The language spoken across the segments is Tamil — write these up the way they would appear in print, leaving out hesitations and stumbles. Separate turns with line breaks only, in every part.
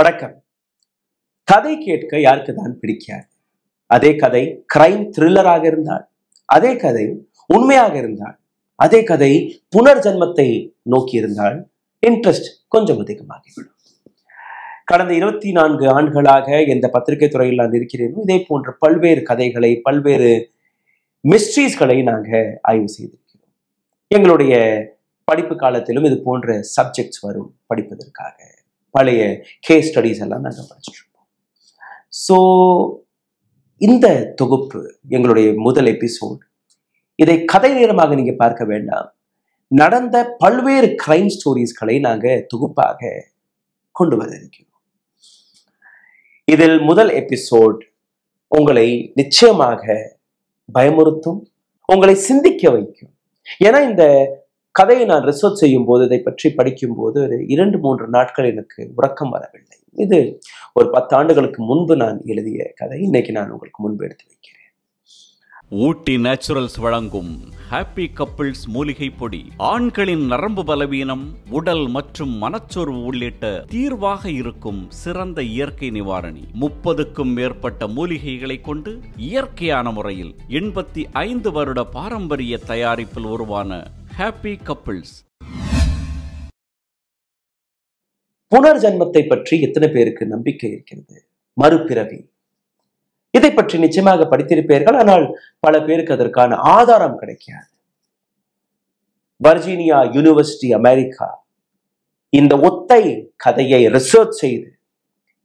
வணக்கம். கதை கேட்க யாருக்கு தான் பிடிக்காது? அதே கதை கிரைம் த்ரில்லராக இருந்தால், அதே கதை உண்மையாக இருந்தால், அதே கதை புனர்ஜன்மத்தை நோக்கி இருந்தால் இன்ட்ரெஸ்ட் கொஞ்சம் அதிகமாகிவிடும். கடந்த 24 ஆண்டுகளாக எந்த பத்திரிகை துறையில் நான் இருக்கிறேனோ இதே போன்ற பல்வேறு கதைகளை, பல்வேறு மிஸ்ட்ரீஸ்களை நாங்கள் ஆய்வு செய்திருக்கிறோம். எங்களுடைய படிப்பு காலத்திலும் இது போன்ற சப்ஜெக்ட்ஸ் வரும் படிப்பதற்காக. பழைய கேஸ் ஸ்டடிஸ் எல்லாம் நாங்கள் படிச்சுட்டு இருப்போம். ஸோ இந்த தொகுப்பு எங்களுடைய முதல் எபிசோட். இதை கதை நேரமாக நீங்க பார்க்க வேண்டாம், நடந்த பல்வேறு கிரைம் ஸ்டோரிஸ்களை நாங்கள் தொகுப்பாக கொண்டு வர இருக்கிறோம். இதில் முதல் எபிசோட் உங்களை நிச்சயமாக பயமுறுத்தும், உங்களை சிந்திக்க வைக்கும். ஏன்னா இந்த கதையை நான் ரிசர்ச் செய்யும் போது, இதை பற்றி படிக்கும் போது 2-3 நாட்கள் எனக்கு உறக்கம் வரவில்லை. இது ஒரு 10 ஆண்டுகளுக்கு முன்பு நான் எழுதிய கதை. இன்னைக்கு நான் உங்களுக்கு முன்பு எடுத்து வைக்கிறேன்.
ஊட்டி நேச்சுரல்ஸ் வழங்கும் ஹாப்பி கப்பிள்ஸ் மூலிகை பொடி ஆண்களின் நரம்பு பலவீனம், உடல் மற்றும் மனச்சோர்வு உள்ளிட்ட தீர்வாக இருக்கும் சிறந்த இயற்கை நிவாரணி. 30க்கும் மேற்பட்ட மூலிகைகளை கொண்டு இயற்கையான முறையில் 85 வருட பாரம்பரிய தயாரிப்பில் உருவான ஹாப்பி கப்பிள்ஸ்.
புனர்ஜன்மத்தை பற்றி எத்தனை பேருக்கு நம்பிக்கை இருக்கிறது? மறுபிறவி, இதை பற்றி நிச்சயமாக படித்திருப்பீர்கள். ஆனால் பல பேருக்கு அதற்கான ஆதாரம் கிடைக்காது. வர்ஜீனியா யூனிவர்சிட்டி, அமெரிக்கா, இந்த ஒத்தை கதையை ரிசர்ச் செய்து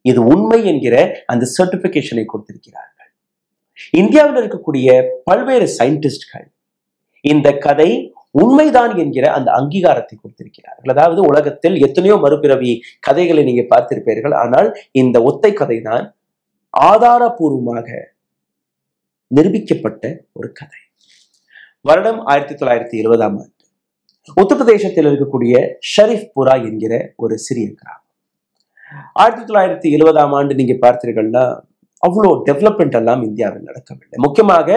இது உண்மை என்கிற அந்த சர்டிபிகேஷனை கொடுத்திருக்கிறார்கள். இந்தியாவில் இருக்கக்கூடிய பல்வேறு சயின்டிஸ்ட்கள் இந்த கதை உண்மைதான் என்கிற அந்த அங்கீகாரத்தை கொடுத்திருக்கிறார்கள். அதாவது உலகத்தில் எத்தனையோ மறுபிறவி கதைகளை நீங்க பார்த்திருப்பீர்கள், ஆனால் இந்த ஒத்தை கதை தான் ஆதாரபூர்வமாக நிரூபிக்கப்பட்ட ஒரு கதை. வருடம் 1920ஆம் ஆண்டு உத்தரப்பிரதேசத்தில் இருக்கக்கூடிய ஷரீஃபுரா என்கிற ஒரு சிறிய கிராமம். 1920ஆம் ஆண்டு நீங்க பார்த்தீர்கள்னா அவ்வளோ டெவலப்மெண்ட் எல்லாம் இந்தியாவில் நடக்கவில்லை. முக்கியமாக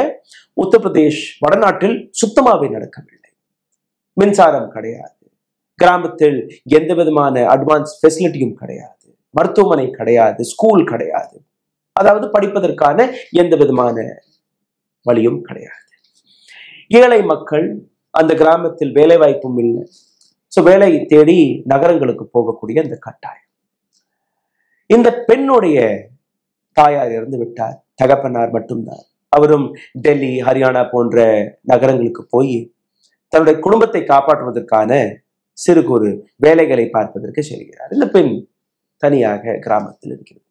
உத்தரப்பிரதேஷ் வடநாட்டில் சுத்தமாகவே நடக்கவில்லை. மின்சாரம் கிடையாது, கிராமத்தில் எந்த விதமான அட்வான்ஸ் ஃபெசிலிட்டியும் கிடையாது, மருத்துவமனை கிடையாது, ஸ்கூல் கிடையாது, அதாவது படிப்பதற்கான எந்த விதமான வழியும் கிடையாது. ஏழை மக்கள் அந்த கிராமத்தில் வேலை வாய்ப்பும் இல்லை. ஸோ வேலை தேடி நகரங்களுக்கு போகக்கூடிய அந்த கட்டாயம். இந்த பெண்ணுடைய தாயார் இறந்து விட்டார், தகப்பனார் மட்டும்தான். அவரும் டெல்லி, ஹரியானா போன்ற நகரங்களுக்கு போய் தன்னுடைய குடும்பத்தை காப்பாற்றுவதற்கான சிறு குறு வேலைகளை பார்ப்பதற்கு செல்கிறார். இந்த பெண் தனியாக கிராமத்தில் இருக்கிறது.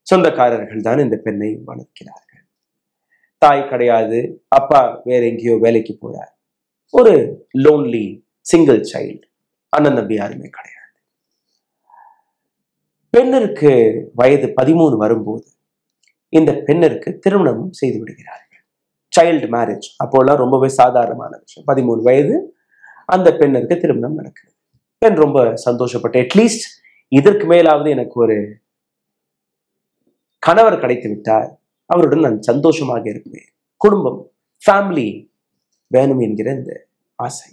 சொந்தக்காரர்கள் தான் இந்த பெண்ணை வளர்க்கிறார்கள். தாய் கிடையாது, அப்பா வேற எங்கேயோ வேலைக்கு போறார். ஒரு லோன்லி சிங்கிள் சைல்டு, அண்ணன் தம்பி யாருமே கிடையாது. பெண்ணிற்கு வயது 13 வரும்போது இந்த பெண்ணிற்கு திருமணம் செய்து விடுகிறார்கள். சைல்டு மேரேஜ் அப்போல்லாம் ரொம்பவே சாதாரணமான விஷயம். 13 வயது அந்த பெண்ணிற்கு திருமணம் நடக்குது. பெண் ரொம்ப சந்தோஷப்பட்டு, அட்லீஸ்ட் இதற்கு மேலாவது எனக்கு ஒரு கணவர் கிடைத்து விட்டார், அவருடன் நான் சந்தோஷமாக இருப்பேன், குடும்பம் ஃபேமிலி வேணும் என்கிற இந்த ஆசை.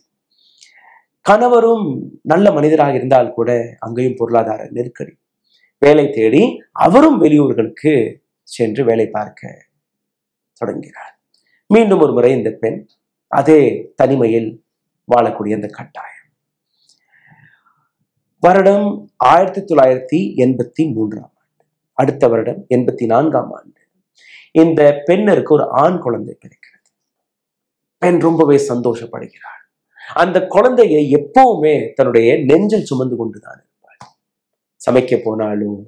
கணவரும் நல்ல மனிதராக இருந்தால் கூட அங்கேயும் பொருளாதார நெருக்கடி. வேலை தேடி அவரும் வெளியூர்களுக்கு சென்று வேலை பார்க்க தொடங்கிறார். மீண்டும் ஒரு முறை இந்த பெண் அதே தனிமையில் வாழக்கூடிய அந்த கட்டாயம். வருடம் 1983ஆம் ஆண்டு, அடுத்த வருடம் 84ஆம் ஆண்டு இந்த பெண்ணிற்கு ஒரு ஆண் குழந்தை பிறக்கிறது. பெண் ரொம்பவே சந்தோஷப்படுகிறாள். அந்த குழந்தையை எப்பவுமே தன்னுடைய நெஞ்சில் சுமந்து கொண்டுதான் இருப்பாள். சமைக்க போனாலும்,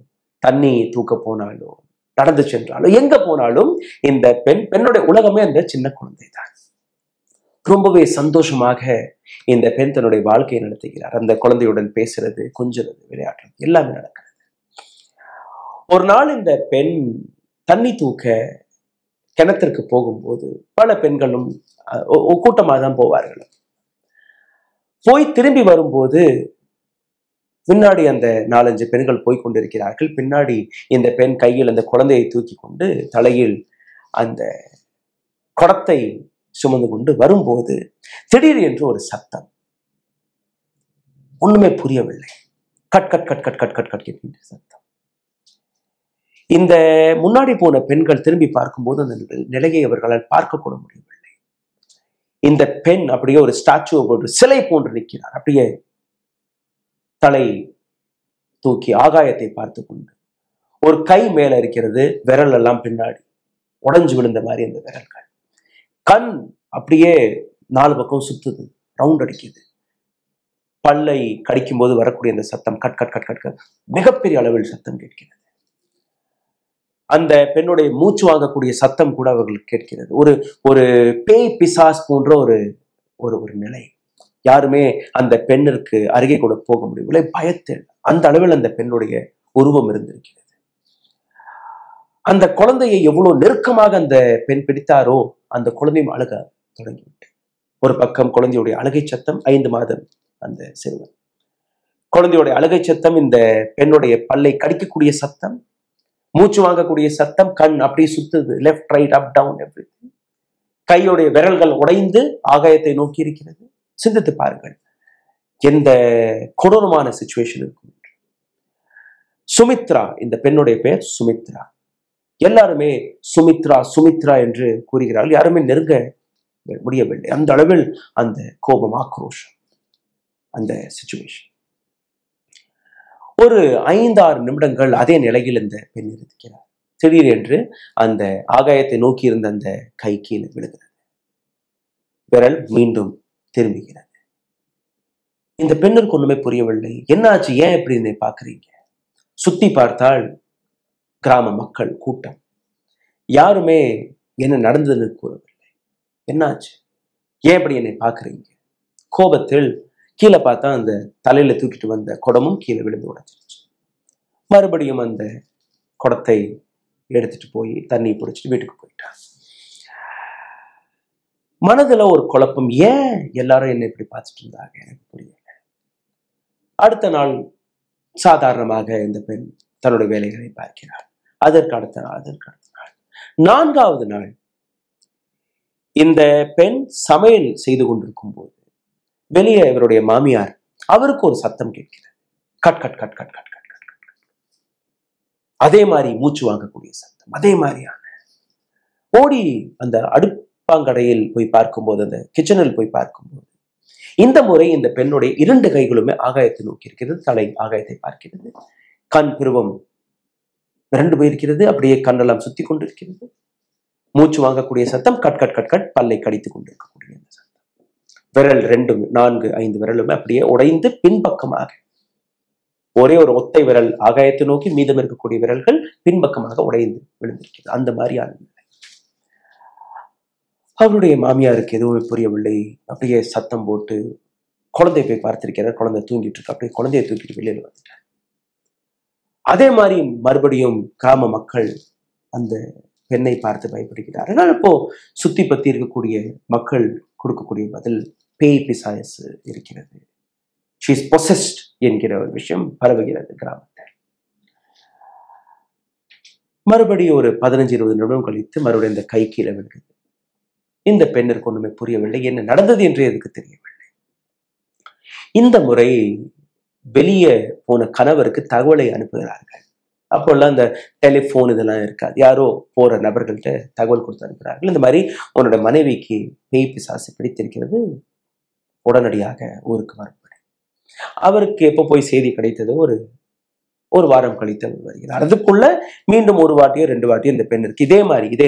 தண்ணி தூக்க போனாலும், நடந்து சென்றாலும், எங்க போனாலும் இந்த பெண்ணுடைய உலகமே அந்த சின்ன குழந்தை தான். ரொம்பவே சந்தோஷமாக இந்த பெண் தன்னுடைய வாழ்க்கையை நடத்துகிறார். அந்த குழந்தையுடன் பேசுறது, கொஞ்சுறது, விளையாடுறது எல்லாமே நடக்கிறது. ஒரு நாள் இந்த பெண் தண்ணி தூக்க கிணத்திற்கு போகும்போது பல பெண்களும் கூட்டமாக தான் போவார்கள். போய் திரும்பி வரும்போது பின்னாடி அந்த 4-5 பெண்கள் போய் கொண்டிருக்கிறார்கள். பின்னாடி இந்த பெண் கையில் அந்த குழந்தையை தூக்கி கொண்டு தலையில் அந்த குடத்தை சுமந்து கொண்டு வரும்போது திடீர் என்று ஒரு சத்தம். ஒண்ணுமே புரியவில்லை. Cut cut cut cut cut cut cut என்கின்ற சத்தம். இந்த முன்னாடி போன பெண்கள் திரும்பி பார்க்கும்போது அந்த நிலையை அவர்களால் பார்க்க கூட முடியவில்லை. இந்த பெண் அப்படியே ஒரு ஸ்டாச்சுவை போட்டு சிலை போன்று நிற்கிறார். அப்படியே தலை தூக்கி ஆகாயத்தை பார்த்து கொண்டு, ஒரு கை மேல இருக்கிறது, விரல் எல்லாம் பின்னாடி உடைஞ்சு விழுந்த மாதிரி அந்த விரல்கள், கண் அப்படியே 4 பக்கம் சுத்துது, ரவுண்ட் அடிக்குது, பல்லை கடிக்கும் போது வரக்கூடிய அந்த சத்தம் cut cut cut cut cut மிகப்பெரிய அளவில் சத்தம் கேட்கிறது. அந்த பெண்ணுடைய மூச்சு வாங்கக்கூடிய சத்தம் கூட அவர்களுக்கு கேட்கிறது. ஒரு ஒரு பேய் பிசாஸ் போன்ற ஒரு ஒரு நிலை. யாருமே அந்த பெண்ணிற்கு அருகே கூட போக முடியவில்லை, பயத்தில். அந்த அளவில் அந்த பெண்ணுடைய உருவம் இருந்திருக்கிறது. அந்த குழந்தையை எவ்வளவு நெருக்கமாக அந்த பெண் பிடித்தாரோ அந்த குழந்தையும் அழுக தொடங்கிவிட்டு, ஒரு பக்கம் குழந்தையுடைய அழுகை சத்தம், 5 மாதம் அந்த சிறுவன், குழந்தையுடைய அழுகை சத்தம், இந்த பெண்ணுடைய பல்லை கடிக்கக்கூடிய சத்தம், மூச்சு வாங்கக்கூடிய சத்தம், கண் அப்படியே சுத்துது, left right up down everything. கையுடைய விரல்கள் உடைந்து ஆகாயத்தை நோக்கி இருக்கிறது. சிந்தித்து பாருங்கள் எந்த கொடூரமான சிச்சுவேஷன் இருக்கும். சுமித்ரா, இந்த பெண்ணுடைய பெயர் சுமித்ரா. எல்லாருமே சுமித்ரா சுமித்ரா என்று கூறுகிறார்கள். யாருமே நெருங்க முடியவில்லை. அந்த அளவில் அந்த கோபம், ஆக்ரோஷம், அந்த சிச்சுவேஷன். ஒரு 5-6 நிமிடங்கள் அதே நிலையில் இந்த பெண் இருக்கிறார். திடீரென்று அந்த ஆகாயத்தை நோக்கி இருந்த அந்த கை கீழே விழுகிறது. விரல் மீண்டும் திரும்புகிறது. இந்த பெண்ணிற்கு ஒண்ணுமே புரியவில்லை. என்னாச்சு, ஏன் இப்படி என்னை பார்க்குறீங்க? சுத்தி பார்த்தால் கிராம மக்கள் கூட்டம். யாருமே என்ன நடந்ததுன்னு கூறவில்லை. என்னாச்சு, ஏன் இப்படி என்னை பார்க்குறீங்க? கோபத்தில் கீழே பார்த்தா அந்த தலையில தூக்கிட்டு வந்த குடமும் கீழே விழுந்து உடைச்சிருச்சு. மறுபடியும் அந்த குடத்தை எடுத்துட்டு போய் தண்ணி பிடிச்சிட்டு வீட்டுக்கு போயிட்டான். மனதுல ஒரு குழப்பம், ஏன் எல்லாரும் என்ன இப்படி பார்த்துட்டு இருந்தாங்க எனக்கு புரியல. அடுத்த நாள் சாதாரணமாக இந்த பெண் தன்னுடைய வேலைகளை பார்க்கிறார். அதற்கு அடுத்த நாள், 4வது நாள் இந்த பெண் சமையல் செய்து கொண்டிருக்கும் போது வெளியே இவருடைய மாமியார், அவருக்கு ஒரு சத்தம் கேட்கிறது. Cut cut cut cut cut cut cut cut. அதே மாதிரி மூச்சு வாங்கக்கூடிய சத்தம், அதே மாதிரியான. ஓடி அந்த அடுப்பாங்கடையில் போய் பார்க்கும்போது, அந்த கிச்சனில் போய் பார்க்கும்போது, இந்த முறை இந்த பெண்ணுடைய 2 கைகளுமே ஆகாயத்தை நோக்கி இருக்கிறது. தலை ஆகாயத்தை பார்க்கிறது, கண் பிருவம் 2 போயிருக்கிறது, அப்படியே கண்ணெல்லாம் சுத்தி கொண்டிருக்கிறது. மூச்சு வாங்கக்கூடிய சத்தம், கட் கட் கட் கட், பல்லை கடித்துக் கொண்டிருக்கக்கூடிய அந்த சத்தம். விரல் 2, 4, 5 விரலுமே அப்படியே உடைந்து பின்பக்கமாக, ஒரே ஒரு ஒத்தை விரல் ஆகாயத்தை நோக்கி, மீதம் இருக்கக்கூடிய விரல்கள் பின்பக்கமாக உடைந்து விழுந்திருக்கிறது. அந்த மாதிரியான நிலை. அவருடைய மாமியாருக்கு எதுவுமே புரியவில்லை. அப்படியே சத்தம் போட்டு குழந்தைய போய் பார்த்திருக்கிறார். குழந்தை தூங்கிட்டு இருக்கு. அப்படியே குழந்தைய தூக்கிட்டு வெளியில் வந்துட்டார். அதே மாதிரி மறுபடியும் கிராம மக்கள் அந்த பெண்ணை பார்த்து பயப்படுகிறார்கள். இப்போ சுத்தி பத்தி இருக்கக்கூடிய மக்கள் கொடுக்கக்கூடிய பதில், பேய் பிசாசு இருக்கிறது, she is possessed என்கிற ஒரு விஷயம் பரவுகிறது கிராமத்தில். மறுபடியும் ஒரு 15-20 நிமிடம் கழித்து மறுபடியும் இந்த கை கீழே விழுகிறது. இந்த பெண்ணிற்கு ஒண்ணுமே புரியவில்லை, என்ன நடந்தது என்று எதுக்கு தெரியவில்லை. இந்த முறை வெளியே போன கணவருக்கு தகவலை அனுப்புகிறார்கள். அப்போல்லாம் இந்த டெலிஃபோன் இதெல்லாம் இருக்காது. யாரோ போற நபர்கள்ட்ட தகவல் கொடுத்து அனுப்புகிறார்கள். இந்த மாதிரி உன்னோட மனைவிக்கு பேய் பிசாசு பிடித்திருக்கிறது, உடனடியாக ஊருக்கு வரப்படும். அவருக்கு எப்போ போய் செய்தி கிடைத்ததோ ஒரு வாரம் கழித்து அவர் வருகிறார். அதுக்குள்ள மீண்டும் 1 வாட்டியோ 2 வாட்டியோ இந்த பெண்ணிற்கு இதே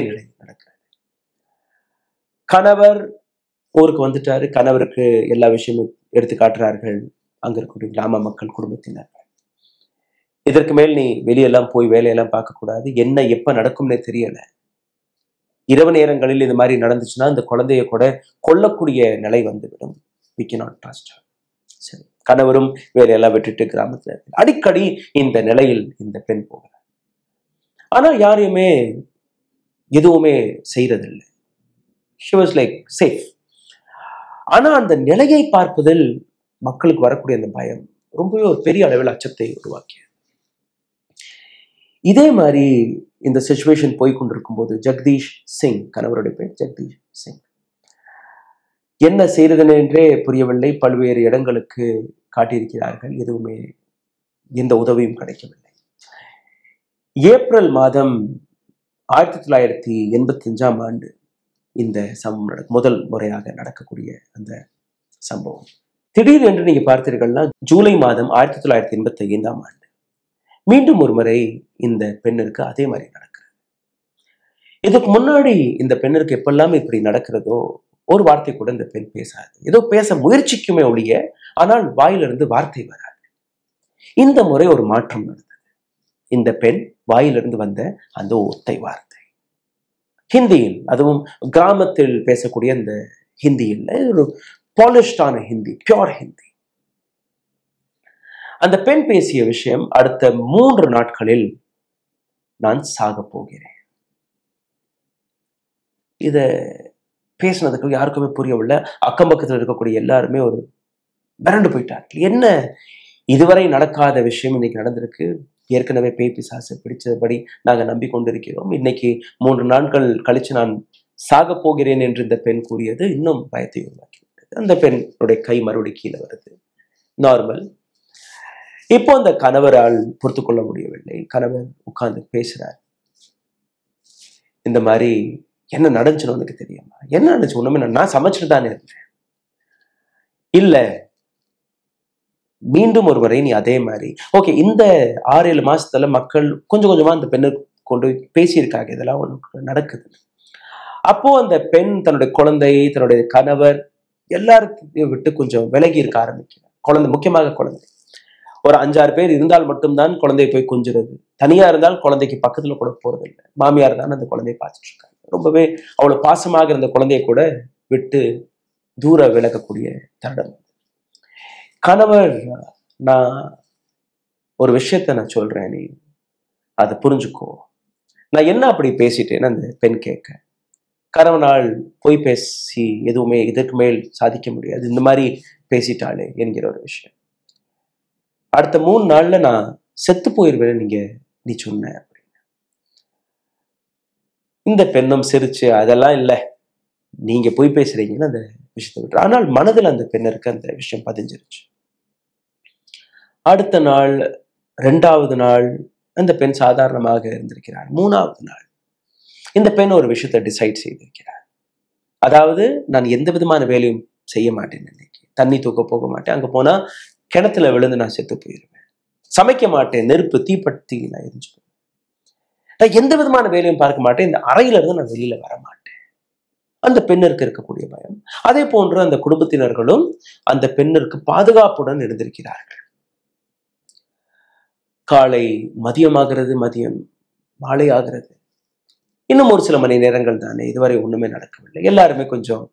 நிலை நடக்கிறது. கணவர் ஊருக்கு வந்துட்டாரு. கணவருக்கு எல்லா விஷயமும் எடுத்து காட்டுறார்கள் அங்க இருக்கக்கூடிய கிராம மக்கள், குடும்பத்தினர். இதற்கு மேல் நீ வெளியெல்லாம் போய் வேலையெல்லாம் பார்க்கக்கூடாது, என்ன எப்ப நடக்கும்னே தெரியல, இரவு நேரங்களில் இது மாதிரி நடந்துச்சுன்னா இந்த குழந்தைய கூட கொல்லக்கூடிய நிலை வந்துவிடும், we cannot trust her. சரி, கணவரும் வேலையெல்லாம் விட்டுட்டு கிராமத்துல அடிக்கடி இந்த நிலையில் இந்த பெண் போகிறார். ஆனா யாரையுமே எதுவுமே செய்யறதில்லை. she was like safe. ஆனா அந்த நிலையை பார்ப்பதில் மக்களுக்கு வரக்கூடிய அந்த பயம் ரொம்பவே ஒரு பெரிய அளவில் அச்சத்தை உருவாக்கியது. இதே மாதிரி இந்த சிச்சுவேஷன் போய்கொண்டிருக்கும் போது ஜெகதீஷ் சிங், கணவருடைய பேர் ஜெகதீஷ் சிங், என்ன செய்யறதுன்னு என்றே புரியவில்லை. பல்வேறு இடங்களுக்கு காட்டியிருக்கிறார்கள், எதுவுமே எந்த உதவியும் கிடைக்கவில்லை. ஏப்ரல் மாதம் 1985ஆம் ஆண்டு இந்த சம்பவம் முதல் முறையாக நடக்கக்கூடிய அந்த சம்பவம். திடீர் என்று நீங்க பார்த்தீர்கள்னா ஜூலை மாதம் 1985ஆம் ஆண்டு மீண்டும் ஒரு முறை இந்த பெண்ணிற்கு அதே மாதிரி நடக்கிறது. இதுக்கு முன்னாடி இந்த பெண்ணிற்கு எப்பெல்லாம் இப்படி நடக்கிறதோ ஒரு வார்த்தை கூட இந்த பெண் பேசாது. ஏதோ பேச முயற்சிக்குமே ஒழிய, ஆனால் வாயிலிருந்து வார்த்தை வராது. இந்த முறை ஒரு மாற்றம் நடந்தது. இந்த பெண் வாயிலிருந்து வந்த அந்த ஒத்தை வார்த்தை ஹிந்தியில், அதுவும் கிராமத்தில் பேசக்கூடிய அந்த ஹிந்தியில், ஒரு பாலிஷ்டான ஹிந்தி, பியோர் ஹிந்தி. அந்த பெண் பேசிய விஷயம், அடுத்த 3 நாட்களில் நான் சாக போகிறேன். இத பேசினதுக்கு யாருக்குமே புரியவில்லை. அக்கம் பக்கத்தில் இருக்கக்கூடிய எல்லாருமே ஒரு மிரண்டு போயிட்டார்கள். என்ன இதுவரை நடக்காத விஷயம் இன்னைக்கு நடந்திருக்கு. ஏற்கனவே பேய் பிசாசு பிடிச்சபடி நாங்கள் நம்பிக்கொண்டிருக்கிறோம். இன்னைக்கு 3 நாட்கள் கழிச்சு நான் சாக போகிறேன் என்று இந்த பெண் கூறியது இன்னும் பயத்தை உருவாக்கிவிட்டது. அந்த பெண்ணுடைய கை மறுபடியும் கீழே வருது, நார்மல். இப்போ அந்த கணவரால் பொறுத்து கொள்ள முடியவில்லை. கணவர் உட்கார்ந்து பேசுறார். இந்த மாதிரி என்ன நடந்துச்சுன்னு உனக்கு தெரியுமா? என்ன நடந்துச்சு? ஒண்ணுமே நான் சமைச்சிட்டு தானே இருந்தேன். இல்ல, மீண்டும் ஒரு முறை நீ அதே மாதிரி. ஓகே, இந்த 6-7 மாசத்துல மக்கள் கொஞ்சம் கொஞ்சமா அந்த பெண்ணை கொண்டு பேசியிருக்காங்க, இதெல்லாம் ஒண்ணு நடக்குது. அப்போ அந்த பெண் தன்னுடைய குழந்தை, தன்னுடைய கணவர் எல்லாருக்கையும் விட்டு கொஞ்சம் விலகி இருக்க ஆரம்பிக்கிறார். குழந்தை, முக்கியமாக குழந்தை. ஒரு 5-6 பேர் இருந்தால் மட்டும்தான் குழந்தையை போய் கொஞ்சுறது. தனியா இருந்தால் குழந்தைக்கு பக்கத்துல கூட போறது இல்லை. மாமியார் தான் அந்த குழந்தையை பார்த்துட்டு இருக்காங்க. ரொம்பவே அவ்வளவு பாசமாக இருந்த குழந்தையை கூட விட்டு தூர விலகக்கூடிய தருணம். கணவர், நான் ஒரு விஷயத்த நான் சொல்றேன், நீ அதை புரிஞ்சுக்கோ. நான் என்ன அப்படி பேசிட்டேன்னு அந்த பெண் கேட்க, கணவனால் பொய் பேசி எதுவுமே இதற்கு மேல் சாதிக்க முடியாது, இந்த மாதிரி பேசிட்டாளே என்கிற ஒரு விஷயம். அடுத்த 3 நாள்ல நான் செத்து போயிருவேன் நீ சொன்ன அப்படின்னு. இந்த பெண்ணும் சிரிச்சு, அதெல்லாம் இல்லை, நீங்க பொய் பேசுறீங்கன்னு அந்த விஷயத்தை விட்டு. ஆனால் மனதில் அந்த பெண்ணிற்கு அந்த விஷயம் பதிஞ்சிருச்சு. அடுத்த நாள், 2வது நாள் அந்த பெண் சாதாரணமாக இருந்திருக்கிறார். 3வது நாள் இந்த பெண் ஒரு விஷயத்தை டிசைட் செய்திருக்கிறார். அதாவது, நான் எந்த விதமான வேலையும் செய்ய மாட்டேன், இன்னைக்கு தண்ணி தூக்க போக மாட்டேன், அங்க போனா கிணத்துல விழுந்து நான் செத்து போயிருவேன், சமைக்க மாட்டேன், நெருப்பு தீப்பற்றி நான் எரிஞ்சு போவேன், நான் எந்த விதமான வேலையும் பார்க்க மாட்டேன், இந்த அறையில இருந்து நான் வெளியில வர மாட்டேன். அந்த பெண்ணிற்கு இருக்கக்கூடிய பயம். அதே போன்று அந்த குடும்பத்தினர்களும் அந்த பெண்ணிற்கு பாதுகாப்புடன் இருந்திருக்கிறார்கள். காலை மதியமாகிறது, மதியம் மாலை ஆகிறது, இன்னும் ஒரு சில மணி நேரங்கள் தானே, இதுவரை ஒண்ணுமே நடக்கவில்லை. எல்லாருமே கொஞ்சம்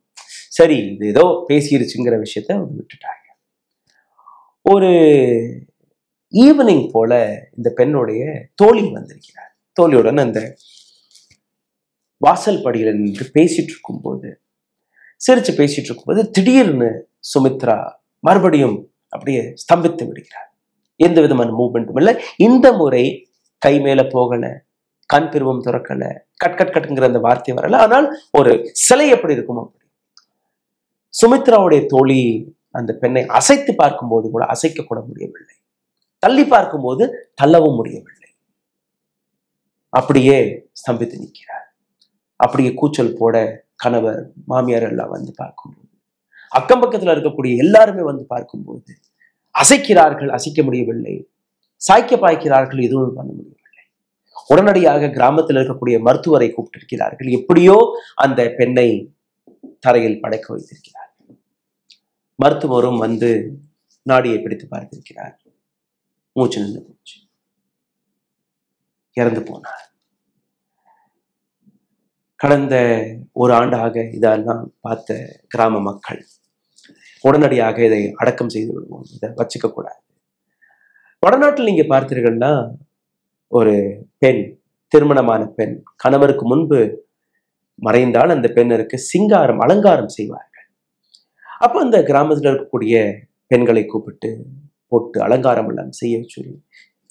சரி, இது ஏதோ பேசிருச்சுங்கிற விஷயத்த விட்டுட்டாங்க. ஒரு ஈவினிங் போல இந்த பெண்ணுடைய தோழி வந்திருக்கிறார். தோழியுடன் அந்த வாசல் படியில நின்று பேசிட்டு இருக்கும்போது, சிரிச்சு பேசிட்டு இருக்கும்போது, திடீர்னு சுமித்ரா மறுபடியும் அப்படியே ஸ்தம்பித்து விடுகிறார். எந்த விதமான மூவ்மெண்ட்டும் இல்லை. இந்த முறை கை மேல போகல, கண் பிரிவும் துறக்கல, கட்கிற அந்த வார்த்தை வரல. ஆனால் ஒரு சிலை எப்படி இருக்கும் அப்படி. சுமித்ராவுடைய தோழி அந்த பெண்ணை அசைத்து பார்க்கும்போது கூட அசைக்க கூட முடியவில்லை, தள்ளி பார்க்கும்போது தள்ளவும் முடியவில்லை. அப்படியே ஸ்தம்பித்து நிற்கிறார். அப்படியே கூச்சல் போட கணவர், மாமியார் எல்லாம் வந்து பார்க்கும்போது, அக்கம் பக்கத்துல இருக்கக்கூடிய எல்லாருமே வந்து பார்க்கும்போது அசைக்கிறார்கள், அசைக்க முடியவில்லை, சாய்க்க பாய்க்கிறார்கள், எதுவும் பண்ண முடியவில்லை. உடனடியாக கிராமத்தில் இருக்கக்கூடிய மருத்துவரை கூப்பிட்டிருக்கிறார்கள். எப்படியோ அந்த பெண்ணை தரையில் படைக்க வைத்திருக்கிறார்கள். மருத்துவரும் வந்து நாடியை பிடித்து பார்த்திருக்கிறார். மூச்சு நின்று போச்சு, இறந்து போனார். கடந்த 1 ஆண்டாக இதெல்லாம் பார்த்த கிராம மக்கள் உடனடியாக இதை அடக்கம் செய்து விடுவோம், இதை வச்சுக்க கூடாது. வடநாட்டில் நீங்க பார்த்தீர்கள்னா, ஒரு பெண், திருமணமான பெண் கணவருக்கு முன்பு மறைந்தால் அந்த பெண்ணிற்கு சிங்காரம், அலங்காரம் செய்வார்கள். அப்ப அந்த கிராமத்தில் இருக்கக்கூடிய பெண்களை கூப்பிட்டு போட்டு அலங்காரம் எல்லாம் செய்ய சொல்லி,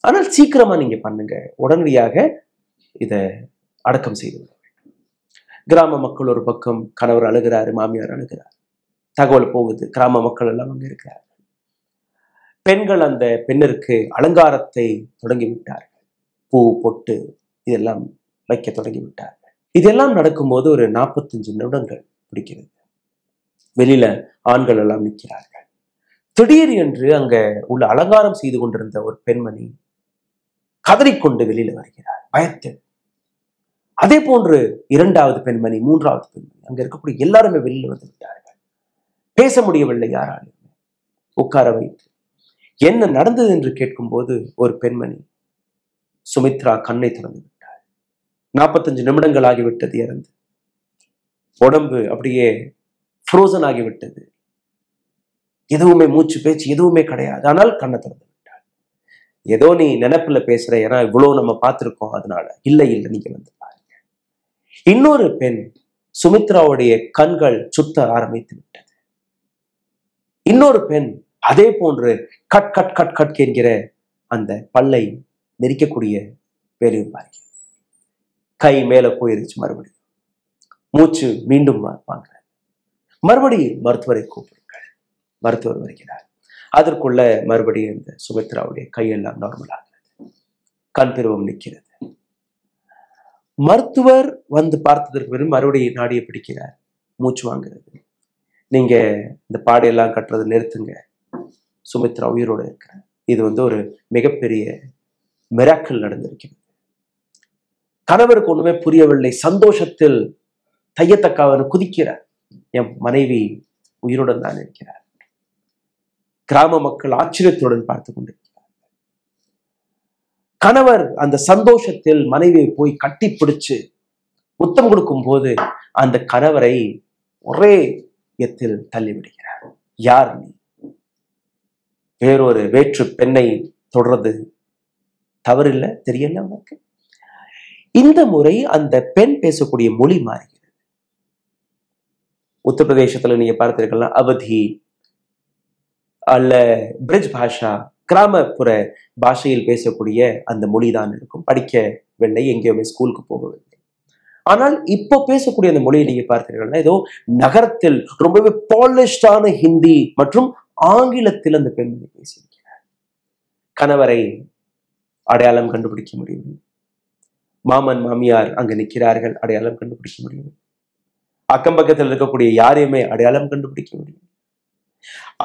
ஆனால் சீக்கிரமா நீங்க பண்ணுங்க, உடனடியாக இதை அடக்கம் செய்து விட வேண்டும். கிராம மக்கள் ஒரு பக்கம், கணவர் அழுகிறாரு, மாமியார் அழுகிறார், தகவல் போகுது, கிராம மக்கள் எல்லாம் அங்க இருக்கிறார்கள். பெண்கள் அந்த பெண்ணிற்கு அலங்காரத்தை தொடங்கி விட்டார்கள். பூ பொட்டு இதெல்லாம் வைக்க தொடங்கி விட்டார்கள். இதெல்லாம் நடக்கும்போது ஒரு 45 நிமிடங்கள் பிடிக்கிறது. வெளியில ஆண்கள் எல்லாம் நிற்கிறார்கள். திடீர் என்று அங்க உள்ள அலங்காரம் செய்து கொண்டிருந்த ஒரு பெண்மணி கதறிக்கொண்டு வெளியில வருகிறார், பயத்தில். அதே போன்று 2வது பெண்மணி, 3வது பெண்மணி, அங்க இருக்கக்கூடிய எல்லாருமே வெளியில வந்து விட்டார்கள். பேச முடியவில்லை யாராலும். உட்கார வைத்து என்ன நடந்தது என்று கேட்கும்போது ஒரு பெண்மணி, சுமித்ரா கண்ணை திறந்து விட்டாள். 45 நிமிடங்கள் ஆகிவிட்டது இறந்து. உடம்பு அப்படியே ஃப்ரோசன் ஆகிவிட்டது. எதுவுமே மூச்சு பேச்சு எதுவுமே கிடையாது. ஆனால் கண்ணை திறந்து விட்டாள். ஏதோ நீ நினைப்புல பேசுற, ஏன்னா இவ்வளவு நம்ம பார்த்திருக்கோம், அதனால. இல்லை இல்லை, நீங்க வந்து பாருங்க. இன்னொரு பெண், சுமித்ராவுடைய கண்கள் சுத்த ஆரம்பித்து விட்டது. இன்னொரு பெண் அதே போன்று கட் கட் கட் கட் என்கிற அந்த பல்லை நெரிக்கக்கூடிய வேலையும் பார்க்கிறது. கை மேல போயிருச்சு. மறுபடியும் மூச்சு மீண்டும் வாங்குறார். மறுபடியும் மருத்துவரை கூப்பிடுங்கள். மருத்துவர் வருகிறார். அதற்குள்ள மறுபடியும் இந்த சுமித்ராவுடைய கையெல்லாம் நார்மல் ஆகிறது. கண் பிரிவம் நிற்கிறது. மருத்துவர் வந்து பார்த்ததற்கு பிறகு மறுபடியும் நாடியை பிடிக்கிறார். மூச்சு வாங்குறது. நீங்க இந்த பாடையெல்லாம் கட்டுறது நிறுத்துங்க, சுமித்ரா உயிரோடு இருக்கிறார். இது ஒரு மிகப்பெரிய மிராக்கிள் நடந்திருக்கிறது. கணவருக்கு ஒண்ணுமே புரியவில்லை. சந்தோஷத்தில் தையத்தக்காவன் குதிக்கிறார். என் மனைவி உயிருடன் தான் இருக்கிறார். கிராம மக்கள் ஆச்சரியத்துடன் பார்த்து கொண்டிருக்கிறார். கணவர் அந்த சந்தோஷத்தில் மனைவியை போய் கட்டி பிடிச்சு முத்தம் கொடுக்கும் போது அந்த கணவரை ஒரே எத்தில் தள்ளிவிடுகிறார். யார் நீ? வேறொரு வேற்று பெண்ணை தொடர்றது தவறில்லை, தெரியல உனக்கு? இந்த முறை அந்த பெண் பேசக்கூடிய மொழி மாறுகிறது. உத்தரப்பிரதேசத்துல நீங்க பார்த்திருக்கலாம், அவதி அல்ல பிரிஜ் பாஷா, கிராமப்புற பாஷையில் பேசக்கூடிய அந்த மொழிதான் இருக்கும். படிக்கவில்லை, எங்கேயுமே ஸ்கூலுக்கு போகவில்லை. ஆனால் இப்போ பேசக்கூடிய அந்த மொழியை நீங்க பார்த்தீங்கன்னா ஏதோ நகரத்தில் ரொம்பவே பாலிஷ்டான ஹிந்தி மற்றும் ஆங்கிலத்தில் அந்த பெண்மணி பேசியிருக்கிறார். கணவரை அடையாளம் கண்டுபிடிக்க முடியவில்லை. மாமன் மாமியார் அங்க நிற்கிறார்கள், அடையாளம் கண்டுபிடிக்க முடியவில்லை. அக்கம் பக்கத்தில் இருக்கக்கூடிய யாரையுமே அடையாளம் கண்டுபிடிக்க முடியும்.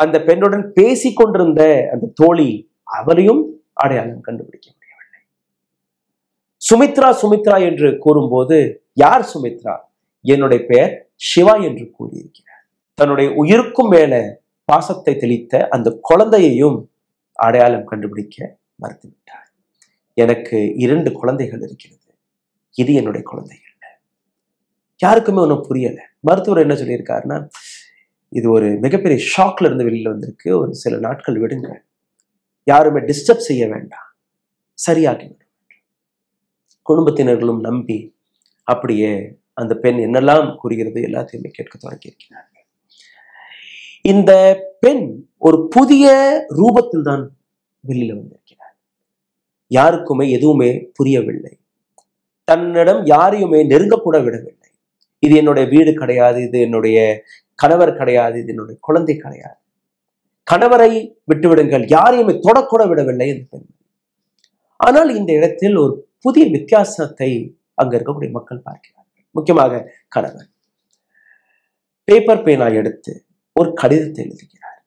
அந்த பெண்ணுடன் பேசிக் கொண்டிருந்த அந்த தோழி, அவரையும் அடையாளம் கண்டுபிடிக்க முடியவில்லை. சுமித்ரா சுமித்ரா என்று கூறும்போது, யார் சுமித்ரா? என்னுடைய பெயர் சிவா என்று கூறியிருக்கிறார். தன்னுடைய உயிருக்கும் மேல பாசத்தை தெளித்த அந்த குழந்தையையும் அடையாளம் கண்டுபிடிக்க மறுத்துவிட்டார். எனக்கு 2 குழந்தைகள் இருக்கிறது, இது என்னுடைய குழந்தை இல்லை. யாருக்குமே ஒன்றும் புரியல. மருத்துவர் என்ன சொல்லியிருக்காருன்னா, இது ஒரு மிகப்பெரிய ஷாக்ல இருந்து வெளியில வந்திருக்கு, ஒரு சில நாட்கள் விடுங்க, யாருமே டிஸ்டர்ப் செய்ய வேண்டாம், சரியாகிவிடும். குடும்பத்தினர்களும் நம்பி அப்படியே அந்த பெண் என்னெல்லாம் கூறுகிறது எல்லாத்தையுமே கேட்க தொடங்கி இருக்கிறார்கள். இந்த பெண் ஒரு புதிய ரூபத்தில் தான் வெளியில வந்திருக்கிறார். யாருக்குமே எதுவுமே புரியவில்லை. தன்னிடம் யாரையுமே நெருங்கக்கூட விடவில்லை. இது என்னுடைய வீடு கிடையாது, இது என்னுடைய கணவர் கிடையாது, இது என்னுடைய குழந்தை கிடையாது, கணவரை விட்டுவிடுங்கள், யாரையுமே தொடக்கூட விடவில்லை இந்த பெண். ஆனால் இந்த இடத்தில் ஒரு புதிய வித்தியாசத்தை அங்க இருக்கக்கூடிய மக்கள் பார்க்கிறார்கள். முக்கியமாக கணவர் பேப்பர் பேனா எடுத்து ஒரு கடிதத்தை எழுதுகிறார்.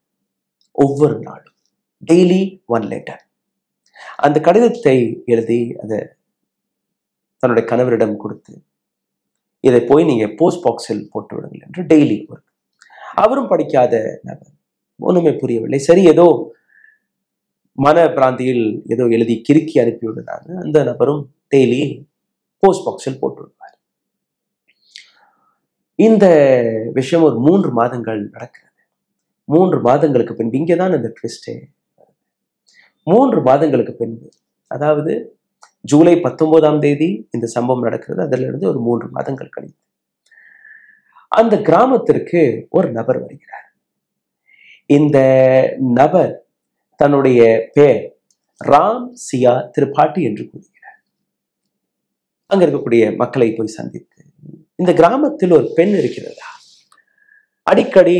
ஒவ்வொரு நாளும் டெய்லி 1 லெட்டர். அந்த கடிதத்தை எழுதி அதை தன்னுடைய கணவரிடம் கொடுத்து, இதை போய் நீங்க போஸ்ட் பாக்ஸில் போட்டு விடுங்கள் என்று டெய்லி ஒரு. அவரும் படிக்காத நபர், ஒண்ணுமே புரியவில்லை. சரி, ஏதோ மன பிராந்தியில் ஏதோ எழுதி கிறுக்கி அனுப்பி விடுறாங்க. அந்த நபரும் டெய்லி போஸ்ட் பாக்ஸில் போட்டு விடுவார். இந்த விஷயம் ஒரு 3 மாதங்கள் நடக்கிறது. 3 மாதங்களுக்கு பின்பு, இங்கேதான் இந்த ட்விஸ்டே. 3 மாதங்களுக்கு பின்பு, அதாவது ஜூலை 19ஆம் தேதி இந்த சம்பவம் நடக்கிறது. அதுல இருந்து ஒரு 3 மாதங்கள் கழித்து அந்த கிராமத்திற்கு ஒரு நபர் வருகிறார். இந்த நபர் தன்னுடைய பெயர் ராம் சியா திரிபாட்டி என்று கூறுகிறார். அங்க இருக்கக்கூடிய மக்களை போய் சந்தித்து, இந்த கிராமத்தில் ஒரு பெண் இருக்கிறதா, அடிக்கடி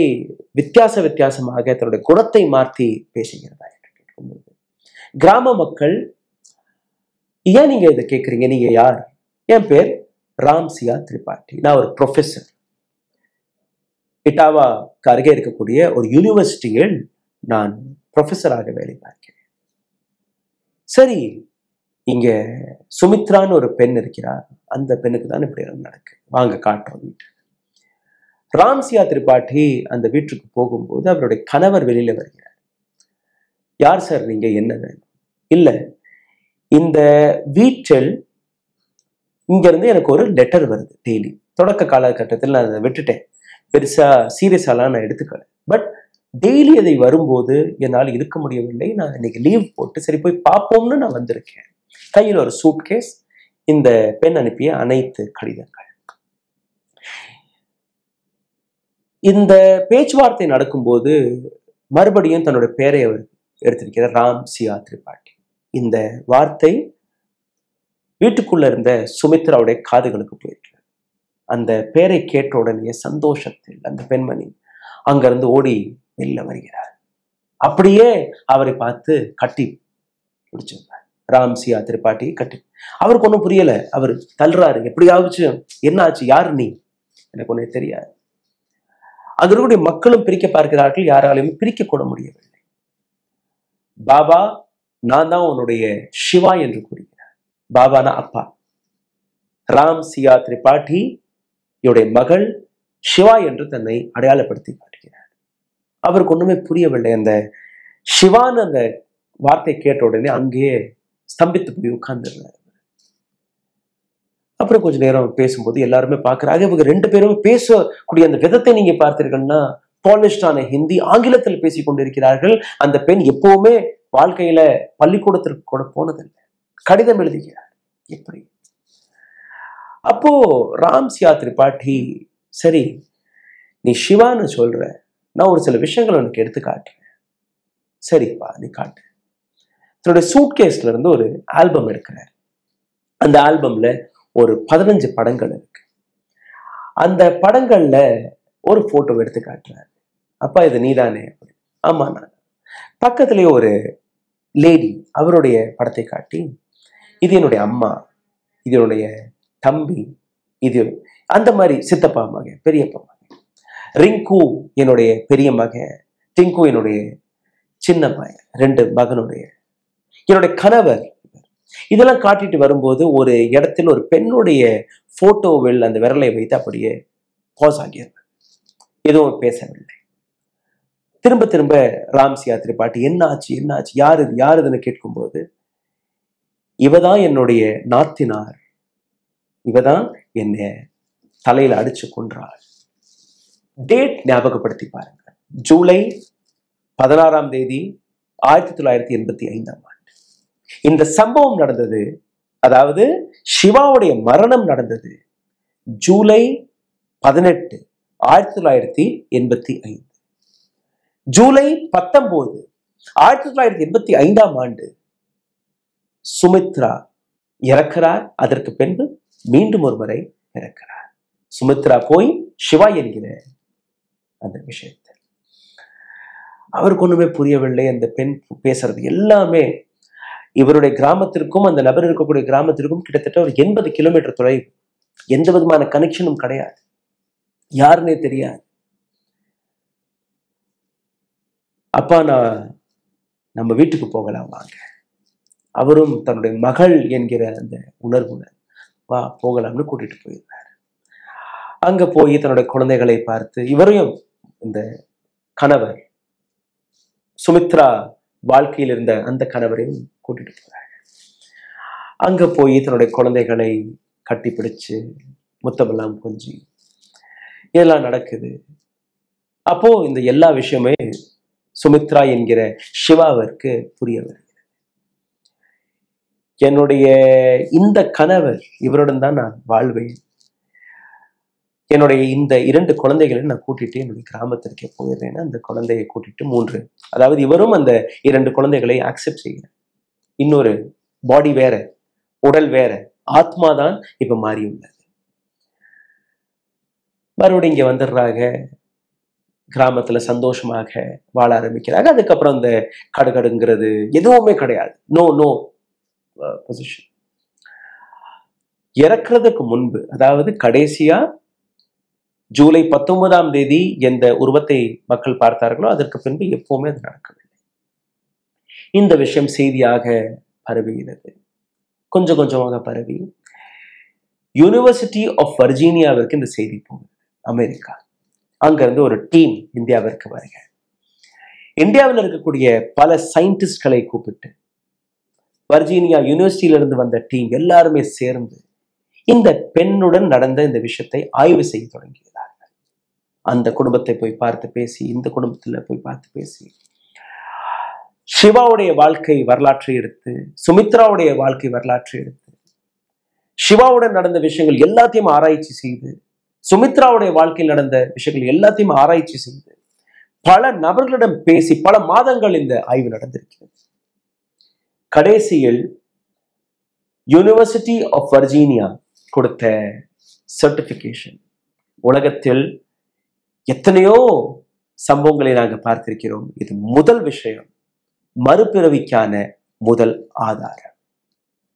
வித்தியாசமாக தன்னுடைய குணத்தை மாற்றி பேசுகிறதா என்று கேட்கும்போது, கிராம மக்கள் ஏன் நீங்க இதை கேட்குறீங்க? நீங்க யார்? என் பேர் ராம்சியா திரிபாठी. நான் ஒரு ப்ரொஃபஸர். இட்டாவாக்கு அருகே இருக்கக்கூடிய ஒரு யூனிவர்சிட்டியில் நான் ப்ரொஃபஸராக வேலை பார்க்கிறேன். சரி, இங்க சுமித்ரான்னு ஒரு பெண் இருக்கிறார். அந்த பெண்ணுக்கு தான் இப்படி நடக்கு. வாங்க காட்டுறோம் வீட்டு. ராம்சியா திரிபாठी அந்த வீட்டுக்கு போகும்போது அவருடைய கணவர் வெளியில வருகிறார். யார் சார் நீங்க, என்ன வேணும்? இல்ல, இந்த வீட்டில் இங்க இருந்து எனக்கு ஒரு லெட்டர் வருது டெய்லி. தொடக்க காலகட்டத்தில் நான் அதை விட்டுட்டேன், பெருசா சீரியஸாலாம் நான் எடுத்துக்கல. பட் டெய்லி அதை வரும்போது என்னால் இருக்க முடியவில்லை. நான் இன்னைக்கு லீவ் போட்டு சரி போய் பார்ப்போம்னு நான் வந்திருக்கேன். கையில் ஒரு சூட்கேஸ், இந்த பெண் அனுப்பிய அனைத்து கடிதங்கள். இந்த பேச்சுவார்த்தை நடக்கும்போது மறுபடியும் தன்னோட பெயரை அவர் எடுத்திருக்கிறார், ராம்சியா திரிபாठी. இந்த வார்த்தை வீட்டுக்குள்ள இருந்த சுமித்ராவுடைய காதுகளுக்கு போயிருக்கிறார். அந்த பெயரை கேட்ட உடனே சந்தோஷத்தில் அந்த பெண்மணி அங்கிருந்து ஓடி வெளில வருகிறார். அப்படியே அவரை பார்த்து கட்டி பிடிச்சிருந்தார். ராம்சியா திரிபாठी கட்டி. அவருக்கு ஒன்றும் புரியல. அவர் தள்ளுறாரு. எப்படியாவது என்ன ஆச்சு, யாரு நீ, எனக்கு ஒண்ணு தெரியாது. அங்க இருக்கக்கூடிய மக்களும் பிரிக்க பார்க்கிறார்கள், யாராலையும் பிரிக்க கூட முடியவில்லை. பாபா, நான் தான் உன்னுடைய சிவா என்று கூறுகிறார். பாபானா அப்பா. ராம்சியா திரிபாठी இவருடைய மகள் சிவா என்று தன்னை அடையாளப்படுத்தி காட்டுகிறார். அவருக்கு ஒண்ணுமே புரியவில்லை. அந்த சிவான்னு அந்த வார்த்தை கேட்ட உடனே அங்கேயே ஸ்தம்பித்து போய் உட்கார்ந்துடுறாரு. அப்புறம் கொஞ்ச நேரம் பேசும்போது எல்லாருமே பார்க்கிறாங்க. இவங்க ரெண்டு பேரும் பேசக்கூடிய அந்த விதத்தை நீங்க பார்த்தீர்கள்னா பாலிஷ்டான ஹிந்தி, ஆங்கிலத்தில் பேசிக் கொண்டிருக்கிறார்கள். அந்த பெண் எப்பவுமே வாழ்க்கையில பள்ளிக்கூடத்திற்கு கூட போனதில்லை, கடிதம் எழுதுகிறார். எப்படி? அப்போ ராம்சியா திரிபாठी, சரி நீ சிவான்னு சொல்ற, நான் ஒரு சில விஷயங்கள் உனக்கு எடுத்து காட்டுறேன். சரிப்பா, நீ காட்டு. தன்னுடைய சூட்கேஸ்ல இருந்து ஒரு ஆல்பம் எடுக்கிறார். அந்த ஆல்பம்ல ஒரு 15 படங்கள் இருக்கு. அந்த படங்கள்ல ஒரு போட்டோ எடுத்து காட்டுறாரு. அப்பா, இது நீதானே? ஆமா நான். பக்கத்திலேயே ஒரு லேடி, அவருடைய படத்தை காட்டி, இது என்னுடைய அம்மா, இது என்னுடைய தம்பி, இது அந்த மாதிரி சித்தப்பா மகன், பெரியப்பா மகன், ரிங்கு என்னுடைய பெரிய மகன், டிங்கு என்னுடைய சின்ன மகன், 2 மகனுடைய, என்னுடைய கணவர், இதெல்லாம் காட்டிட்டு வரும்போது ஒரு இடத்தில் ஒரு பெண்ணுடைய போட்டோவில் அந்த விரலை வைத்து அப்படியே பாஸ் ஆகியது. எதுவும் பேசவில்லை. திரும்ப திரும்ப ராம்சியா திரிபாठी, என்ன ஆச்சு என்ன ஆச்சு, யாரு யாருதுன்னு கேட்கும்போது, இவதான் என்னுடைய நாத்தினார், இவதான் என்ன தலையில அடிச்சு கொன்றாள். டேட் ஞாபகப்படுத்தி பாருங்க, ஜூலை 16ஆம் தேதி 1985ஆம் ஆண்டு இந்த சம்பவம் நடந்தது. அதாவது சிவாவுடைய மரணம் நடந்தது ஜூலை 18, 1985. ஜூலை 19, 1985ஆம் ஆண்டு சுமித்ரா இறக்கிறார். அதற்கு பின்பு மீண்டும் ஒரு முறை இறக்கிறார். சுமித்ரா போய் சிவா என்கிற அந்த விஷயத்தை அவருக்கு ஒண்ணுமே புரியவில்லை. அந்த பெண் பேசுறது எல்லாமே இவருடைய கிராமத்திற்கும் அந்த நபர் இருக்கக்கூடிய கிராமத்திற்கும் கிட்டத்தட்ட ஒரு 80 கிலோமீட்டர் தொலைவு. எந்த விதமான கனெக்ஷனும் கிடையாது, யாருன்னே தெரியாது. அப்பா, நம்ம வீட்டுக்கு போகலாம் வாங்க. அவரும் தன்னுடைய மகள் என்கிற அந்த உணர்வுடன் வா போகலாம்னு கூட்டிட்டு போயிருந்தார். அங்க போய் தன்னுடைய குழந்தைகளை பார்த்து, இவரையும் இந்த கணவர் சுமித்ரா வாழ்க்கையில் இருந்த அந்த கணவரையும் கூட்டிட்டு போறாங்க. அங்க போய் தன்னுடைய குழந்தைகளை கட்டி பிடிச்சு முத்தமெல்லாம் கொஞ்சி இதெல்லாம் நடக்குது. அப்போ இந்த எல்லா விஷயமே சுமித்ரா என்கிற சிவாவிற்கு புரிய வருகிறது. என்னுடைய இந்த கணவர், இவருடன் தான் நான் வாழ்வேன். என்னுடைய இந்த 2 குழந்தைகளை நான் கூட்டிட்டு என்னுடைய கிராமத்திற்கே போயிடுறேன். அந்த குழந்தையை கூட்டிட்டு 3, அதாவது இவரும் அந்த 2 குழந்தைகளை அக்செப்ட் செய்கிறார். இன்னொரு பாடி வேற, உடல் வேற, ஆத்மா தான் இப்ப மாறி உள்ளது. மறுபடியும் இங்க வந்துடுறாங்க. கிராமத்துல சந்தோஷமாக வாழ ஆரம்பிக்கிறாங்க. அதுக்கப்புறம் இந்த கடுகடுங்கிறது எதுவுமே கிடையாது. No position. இறக்குறதுக்கு முன்பு, அதாவது கடைசியா ஜூலை 19ஆம் தேதி எந்த உருவத்தை மக்கள் பார்த்தார்களோ அதற்கு பின்பு எப்பவுமே அது நடக்கவில்லை. இந்த விஷயம் செய்தியாக பரவுகிறது. கொஞ்சம் கொஞ்சமாக பரவி யூனிவர்சிட்டி ஆஃப் வர்ஜீனியாவிற்கு இந்த செய்தி போகுது, அமெரிக்கா. அங்கிருந்து ஒரு டீம் இந்தியாவிற்கு வருக. இந்தியாவில் இருக்கக்கூடிய பல சயின்டிஸ்ட்களை கூப்பிட்டு, வர்ஜீனியா யூனிவர்சிட்டியிலிருந்து வந்த டீம் எல்லாருமே சேர்ந்து இந்த பெண்ணுடன் நடந்த இந்த விஷயத்தை ஆய்வு செய்ய தொடங்குகிறார்கள். அந்த குடும்பத்தை போய் பார்த்து பேசி, இந்த குடும்பத்தில் போய் பார்த்து பேசி, சிவாவுடைய வாழ்க்கை வரலாற்றை எடுத்து, சுமித்ராவுடைய வாழ்க்கை வரலாற்றை எடுத்து, சிவாவுடன் நடந்த விஷயங்கள் எல்லாத்தையும் ஆராய்ச்சி செய்து, சுமித்ராவுடைய வாழ்க்கையில் நடந்த விஷயங்கள் எல்லாத்தையும் ஆராய்ச்சி செய்து, பல நபர்களிடம் பேசி பல மாதங்கள் இந்த ஆய்வு நடந்திருக்கிறது. கடைசியில் யூனிவர்சிட்டி ஆஃப் வர்ஜீனியா கொடுத்த சர்டிபிகேஷன், உலகத்தில் எத்தனையோ சம்பவங்களை நாங்கள் பார்த்திருக்கிறோம், இது முதல் விஷயம், மறுபிறவிக்கான முதல் ஆதாரம்.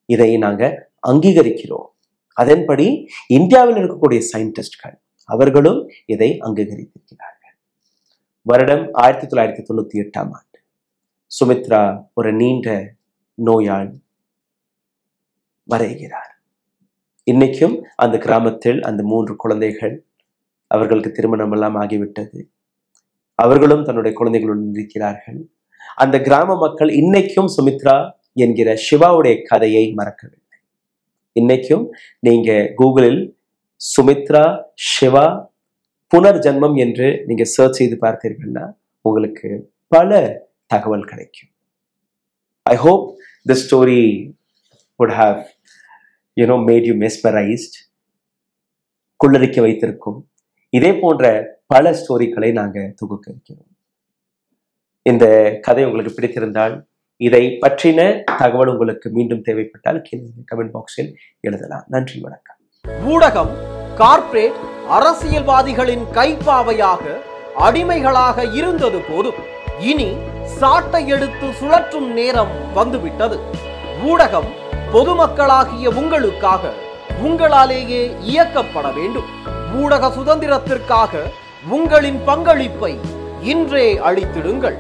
இதை நாங்கள் அங்கீகரிக்கிறோம். அதன்படி இந்தியாவில் இருக்கக்கூடிய சயின்டிஸ்ட்கள் அவர்களும் இதை அங்கீகரித்திருக்கிறார்கள். வருடம் 1998ஆம் ஆண்டு சுமித்ரா ஒரு நீண்ட நோயால் மறைகிறார். இன்னைக்கும் அந்த கிராமத்தில் அந்த 3 குழந்தைகள், அவர்களுக்கு திருமணம் எல்லாம் ஆகிவிட்டது, அவர்களும் தன்னுடைய குழந்தைகளுடன் இருக்கிறார்கள். அந்த கிராம மக்கள் இன்னைக்கும் சுமித்ரா என்கிற சிவாவுடைய கதையை மறக்கவில்லை. இன்னைக்கும் நீங்க கூகுளில் சுமித்ரா சிவா புனர்ஜன்மம் என்று நீங்க சர்ச் செய்து பார்த்தீர்கள்னா உங்களுக்கு பல தகவல் கிடைக்கும். I hope this story would have made you mesmerized. குள்ளரிக்க வைத்திருக்கும். இதே போன்ற பல ஸ்டோரிகளை நாங்க தொகுக்க இருக்கிறோம். இந்த கதை உங்களுக்கு பிடித்திருந்தால், இதை பற்றின தகவல் உங்களுக்கு மீண்டும் தேவைப்பட்டால் கீழே கமெண்ட் பாக்ஸில் எழுதலாம். நன்றி, வணக்கம்.
ஊடகம் கார்ப்பரேட் அரசியல்வாதிகளின் கைப்பாவையாக, அடிமைகளாக இருந்தது போதும். இனி சாட்டை எடுத்து சுழற்றும் நேரம் வந்துவிட்டது. ஊடகம் பொதுமக்களாகிய உங்களுக்காக, உங்களாலேயே இயக்கப்பட வேண்டும். ஊடக சுதந்திரத்திற்காக உங்களின் பங்களிப்பை இன்றே அளித்திடுங்கள்.